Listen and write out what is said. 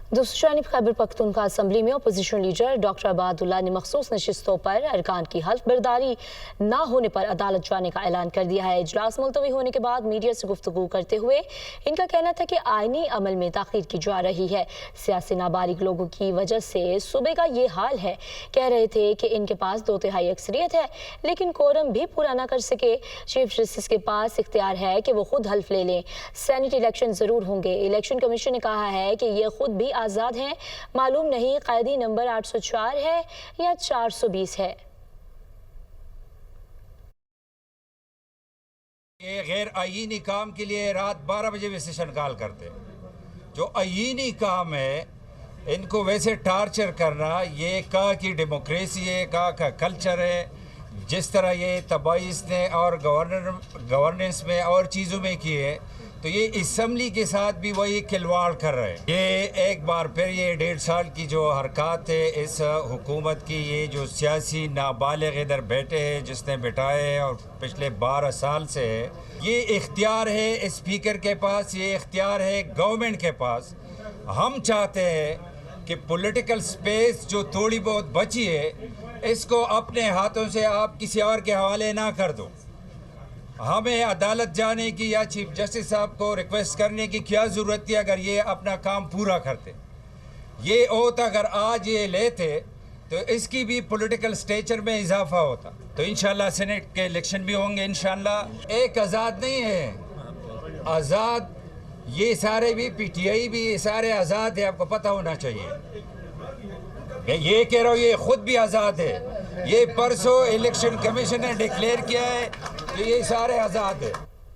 दूसरी जानिब खैबर पख्तूनख्वा असम्बली में अपोजिशन लीडर डॉक्टर अबादुल्ला ने मखसूस नशिस्तों पर अरकान की हल्फ बर्दारी न होने पर अदालत जाने का ऐलान कर दिया है। इजलास मुलतवी होने के बाद मीडिया से गुफ्तगू करते हुए इनका कहना था कि आईनी अमल में ताख़ीर की जा रही है। सियासी नाबालिग लोगों की वजह से सूबे का ये हाल है। कह रहे थे कि इनके पास 2/3 अक्सरियत है लेकिन कोरम भी पूरा न कर सके। चीफ जस्टिस के पास इख्तियार है कि वो खुद हल्फ ले लें। सेनेट इलेक्शन ज़रूर होंगे। इलेक्शन कमीशन ने कहा है कि ये खुद भी आज़ाद हैं। मालूम नहीं कैदी नंबर 804 है या 420 है। ये गैर आईनी काम के लिए रात 12 बजे भी सेशन कॉल करते हैं। जो आईनी काम है इनको वैसे टार्चर करना, ये का की डेमोक्रेसी है, का कल्चर है। जिस तरह ये तबाही इसने और गवर्नेंस में और चीज़ों में की है, तो ये असम्बली के साथ भी वही खिलवाड़ कर रहे हैं। ये एक बार फिर ये 1.5 साल की जो हरकत है इस हुकूमत की, ये जो सियासी नाबालिग इधर बैठे हैं जिसने बिठाए हैं और पिछले 12 साल से है, ये इख्तियार है स्पीकर के पास, ये इख्तियार है गवर्नमेंट के पास। हम चाहते हैं कि पॉलिटिकल स्पेस जो थोड़ी बहुत बची है इसको अपने हाथों से आप किसी और के हवाले ना कर दो। हमें अदालत जाने की या चीफ जस्टिस साहब को रिक्वेस्ट करने की क्या ज़रूरत थी अगर ये अपना काम पूरा करते। ये ओथ अगर आज ये लेते तो इसकी भी पॉलिटिकल स्टेचर में इजाफा होता। तो इंशाल्लाह सेनेट के इलेक्शन भी होंगे इंशाल्लाह। एक आज़ाद नहीं है, आज़ाद ये सारे भी पीटीआई भी ये सारे आज़ाद है, आपको पता होना चाहिए। मैं ये कह रहा हूँ ये खुद भी आज़ाद है। ये परसों इलेक्शन कमीशन ने डिक्लेयर किया है कि ये सारे आज़ाद है।